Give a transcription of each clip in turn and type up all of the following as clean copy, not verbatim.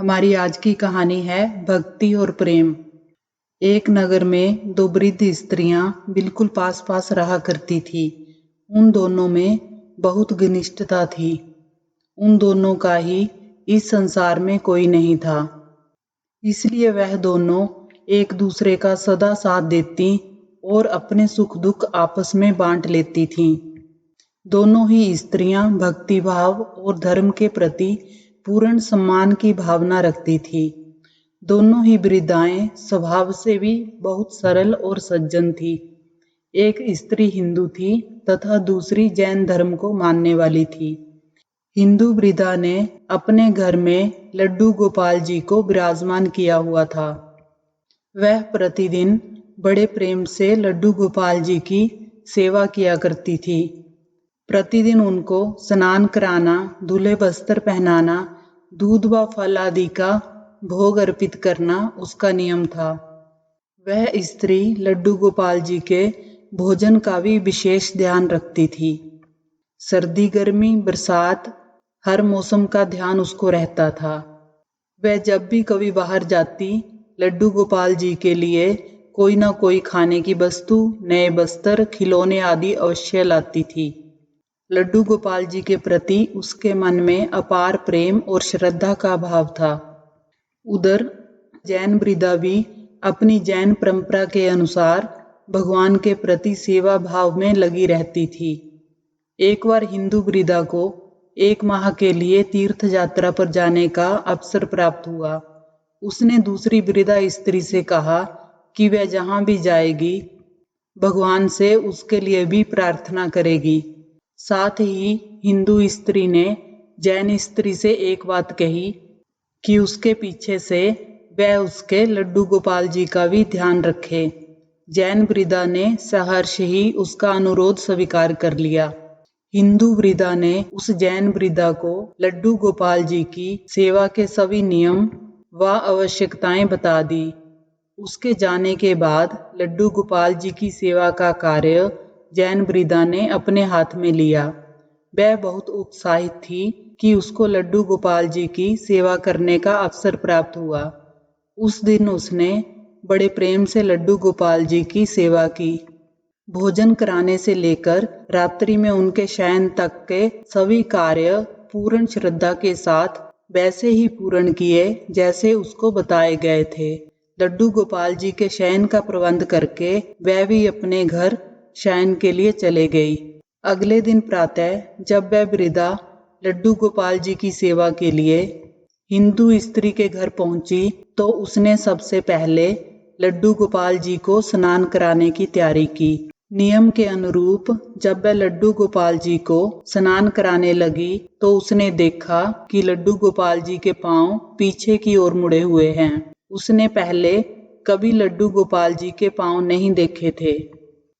हमारी आज की कहानी है भक्ति और प्रेम। एक नगर में दो वृद्ध स्त्रियां बिल्कुल पास पास रहा करती थी। उन दोनों में बहुत घनिष्ठता थी। उन दोनों का ही इस संसार में कोई नहीं था, इसलिए वह दोनों एक दूसरे का सदा साथ देती और अपने सुख दुख आपस में बांट लेती थीं। दोनों ही स्त्रियां भक्ति भाव और धर्म के प्रति पूर्ण सम्मान की भावना रखती थी। दोनों ही वृद्धाएं स्वभाव से भी बहुत सरल और सज्जन थी। एक स्त्री हिंदू थी तथा दूसरी जैन धर्म को मानने वाली थी। हिंदू वृद्धा ने अपने घर में लड्डू गोपाल जी को विराजमान किया हुआ था। वह प्रतिदिन बड़े प्रेम से लड्डू गोपाल जी की सेवा किया करती थी। प्रतिदिन उनको स्नान कराना, दूल्हे वस्त्र पहनाना, दूध व फल आदि का भोग अर्पित करना उसका नियम था। वह स्त्री लड्डू गोपाल जी के भोजन का भी विशेष ध्यान रखती थी। सर्दी गर्मी बरसात हर मौसम का ध्यान उसको रहता था। वह जब भी कभी बाहर जाती, लड्डू गोपाल जी के लिए कोई ना कोई खाने की वस्तु, नए वस्त्र, खिलौने आदि अवश्य लाती थी। लड्डू गोपाल जी के प्रति उसके मन में अपार प्रेम और श्रद्धा का भाव था। उधर जैन वृद्धा भी अपनी जैन परंपरा के अनुसार भगवान के प्रति सेवा भाव में लगी रहती थी। एक बार हिंदू वृद्धा को 1 माह के लिए तीर्थ यात्रा पर जाने का अवसर प्राप्त हुआ। उसने दूसरी वृद्धा स्त्री से कहा कि वह जहाँ भी जाएगी भगवान से उसके लिए भी प्रार्थना करेगी। साथ ही हिंदू स्त्री ने जैन स्त्री से एक बात कही कि उसके पीछे से वह उसके लड्डू गोपाल जी का भी ध्यान रखे। जैन वृद्धा ने सहर्ष ही उसका अनुरोध स्वीकार कर लिया। हिंदू वृद्धा ने उस जैन वृद्धा को लड्डू गोपाल जी की सेवा के सभी नियम व आवश्यकताएं बता दी। उसके जाने के बाद लड्डू गोपाल जी की सेवा का कार्य जैन वृद्धा ने अपने हाथ में लिया। वह बहुत उत्साहित थी कि उसको लड्डू गोपाल जी की सेवा करने का अवसर प्राप्त हुआ। उस दिन उसने बड़े प्रेम से लड्डू गोपाल जी की सेवा की। भोजन कराने से लेकर रात्रि में उनके शयन तक के सभी कार्य पूर्ण श्रद्धा के साथ वैसे ही पूर्ण किए जैसे उसको बताए गए थे। लड्डू गोपाल जी के शयन का प्रबंध करके वह भी अपने घर शयन के लिए चले गई। अगले दिन प्रातः जब वह वृद्धा लड्डू गोपाल जी की सेवा के लिए हिंदू स्त्री के घर पहुंची तो उसने सबसे पहले लड्डू गोपाल जी को स्नान कराने की तैयारी की। नियम के अनुरूप जब वह लड्डू गोपाल जी को स्नान कराने लगी तो उसने देखा कि लड्डू गोपाल जी के पांव पीछे की ओर मुड़े हुए हैं। उसने पहले कभी लड्डू गोपाल जी के पांव नहीं देखे थे।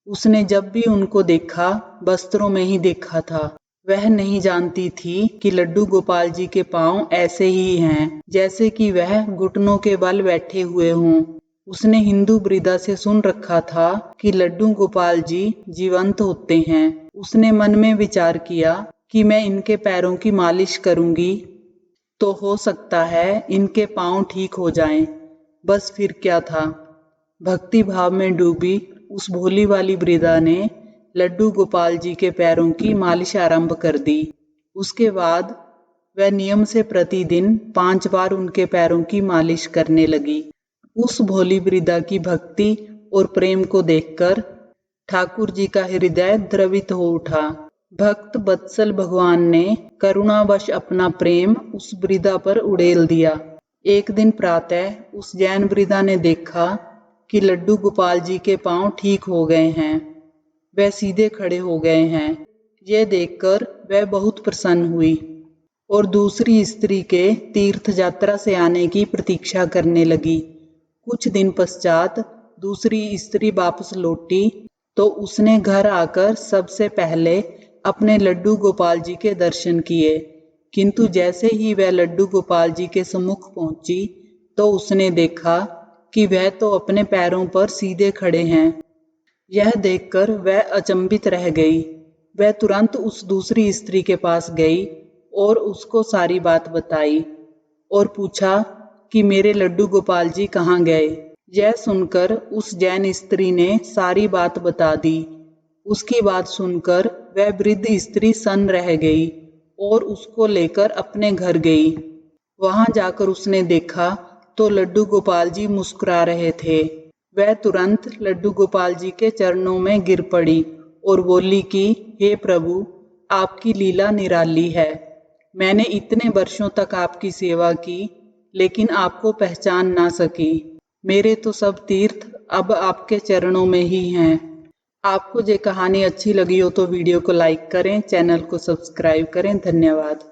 उसने जब भी उनको देखा वस्त्रों में ही देखा था। वह नहीं जानती थी कि लड्डू गोपाल जी के पांव ऐसे ही हैं जैसे कि वह घुटनों के बल बैठे हुए हों। उसने हिंदू वृद्धा से सुन रखा था कि लड्डू गोपाल जी जीवंत होते हैं। उसने मन में विचार किया कि मैं इनके पैरों की मालिश करूंगी तो हो सकता है इनके पांव ठीक हो जाएं। बस फिर क्या था, भक्ति भाव में डूबी उस भोली वाली वृद्धा ने लड्डू गोपाल जी के पैरों की मालिश आरंभ कर दी। उसके बाद वह नियम से प्रतिदिन 5 बार उनके पैरों की मालिश करने लगी। उस भोली वृद्धा की भक्ति और प्रेम को देखकर ठाकुर जी का हृदय द्रवित हो उठा। भक्त वत्सल भगवान ने करुणावश अपना प्रेम उस वृद्धा पर उड़ेल दिया। एक दिन प्रातः उस जैन वृद्धा ने देखा कि लड्डू गोपाल जी के पांव ठीक हो गए हैं, वह सीधे खड़े हो गए हैं। यह देखकर वह बहुत प्रसन्न हुई और दूसरी स्त्री के तीर्थ यात्रा से आने की प्रतीक्षा करने लगी। कुछ दिन पश्चात दूसरी स्त्री वापस लौटी तो उसने घर आकर सबसे पहले अपने लड्डू गोपाल जी के दर्शन किए। किंतु जैसे ही वह लड्डू गोपाल जी के सम्मुख पहुंची तो उसने देखा कि वह तो अपने पैरों पर सीधे खड़े हैं। यह देखकर वह अचंभित रह गई। वह तुरंत उस दूसरी स्त्री के पास गई और उसको सारी बात बताई और पूछा कि मेरे लड्डू गोपाल जी कहाँ गए। यह सुनकर उस जैन स्त्री ने सारी बात बता दी। उसकी बात सुनकर वह वृद्ध स्त्री सन्न रह गई और उसको लेकर अपने घर गई। वहां जाकर उसने देखा तो लड्डू गोपाल जी मुस्कुरा रहे थे। वह तुरंत लड्डू गोपाल जी के चरणों में गिर पड़ी और बोली कि हे प्रभु, आपकी लीला निराली है। मैंने इतने वर्षों तक आपकी सेवा की, लेकिन आपको पहचान ना सकी। मेरे तो सब तीर्थ अब आपके चरणों में ही हैं। आपको ये कहानी अच्छी लगी हो तो वीडियो को लाइक करें, चैनल को सब्सक्राइब करें। धन्यवाद।